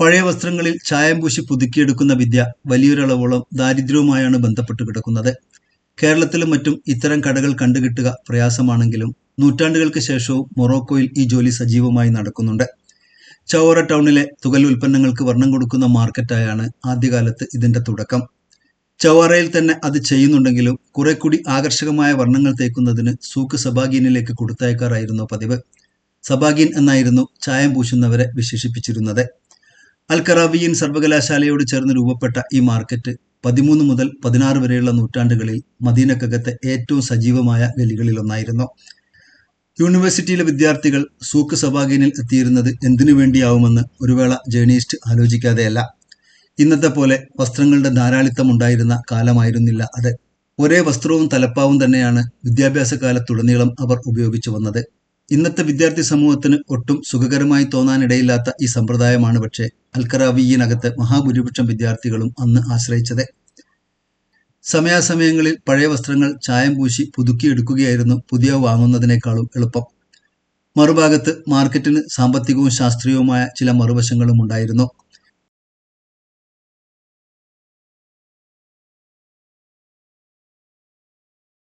പഴയ വസ്ത്രങ്ങളിൽ ചായം പൂശി പുതുക്കിയെടുക്കുന്ന വിദ്യ വലിയൊരളവോളം ദാരിദ്ര്യവുമായാണ് ബന്ധപ്പെട്ട് കിടക്കുന്നത്. കേരളത്തിലും മറ്റും ഇത്തരം കടകൾ കണ്ടുകിട്ടുക പ്രയാസമാണെങ്കിലും നൂറ്റാണ്ടുകൾക്ക് ശേഷവും മൊറോക്കോയിൽ ഈ ജോലി സജീവമായി നടക്കുന്നുണ്ട്. ചവോറ ടൗണിലെ തുകൽ ഉൽപ്പന്നങ്ങൾക്ക് വർണ്ണം കൊടുക്കുന്ന മാർക്കറ്റായാണ് ആദ്യകാലത്ത് ഇതിന്റെ തുടക്കം. ചവോറയിൽ തന്നെ അത് ചെയ്യുന്നുണ്ടെങ്കിലും കുറെ കൂടി ആകർഷകമായ വർണ്ണങ്ങൾ തേക്കുന്നതിന് സൂക്ക് സബാഗീനിലേക്ക് കൊടുത്തയക്കാറായിരുന്നു പതിവ്. സബാഗീൻ എന്നായിരുന്നു ചായം പൂശുന്നവരെ വിശേഷിപ്പിച്ചിരുന്നത്. അൽ ഖറാവിയ്യീൻ സർവകലാശാലയോട് ചേർന്ന് രൂപപ്പെട്ട ഈ മാർക്കറ്റ് 13 മുതൽ 16 വരെയുള്ള നൂറ്റാണ്ടുകളിൽ മദീനക്കകത്തെ ഏറ്റവും സജീവമായ ഗലികളിലൊന്നായിരുന്നു. യൂണിവേഴ്സിറ്റിയിലെ വിദ്യാർത്ഥികൾ സൂക്ക് സബാഗീനിൽ എത്തിയിരുന്നത് എന്തിനു വേണ്ടിയാവുമെന്ന് ഒരു വേള ജേർണലിസ്റ്റ് ആലോചിക്കാതെയല്ല. ഇന്നത്തെ പോലെ വസ്ത്രങ്ങളുടെ ധാരാളിത്തം ഉണ്ടായിരുന്ന കാലമായിരുന്നില്ല അത്. ഒരേ വസ്ത്രവും തലപ്പാവും തന്നെയാണ് വിദ്യാഭ്യാസ കാലത്തുടനീളം അവർ ഉപയോഗിച്ചു വന്നത്. ഇന്നത്തെ വിദ്യാർത്ഥി സമൂഹത്തിന് ഒട്ടും സുഖകരമായി തോന്നാനിടയില്ലാത്ത ഈ സമ്പ്രദായമാണ് പക്ഷേ അൽ ഖറാവിയ്യീനകത്ത് മഹാഭൂരിപക്ഷം വിദ്യാർത്ഥികളും അന്ന് ആശ്രയിച്ചത്. സമയാസമയങ്ങളിൽ പഴയ വസ്ത്രങ്ങൾ ചായം പൂശി പുതുക്കിയെടുക്കുകയായിരുന്നു പുതിയവ വാങ്ങുന്നതിനേക്കാളും എളുപ്പം. മറുഭാഗത്ത് മാർക്കറ്റിന് സാമ്പത്തികവും ശാസ്ത്രീയവുമായ ചില മറുവശങ്ങളും ഉണ്ടായിരുന്നു.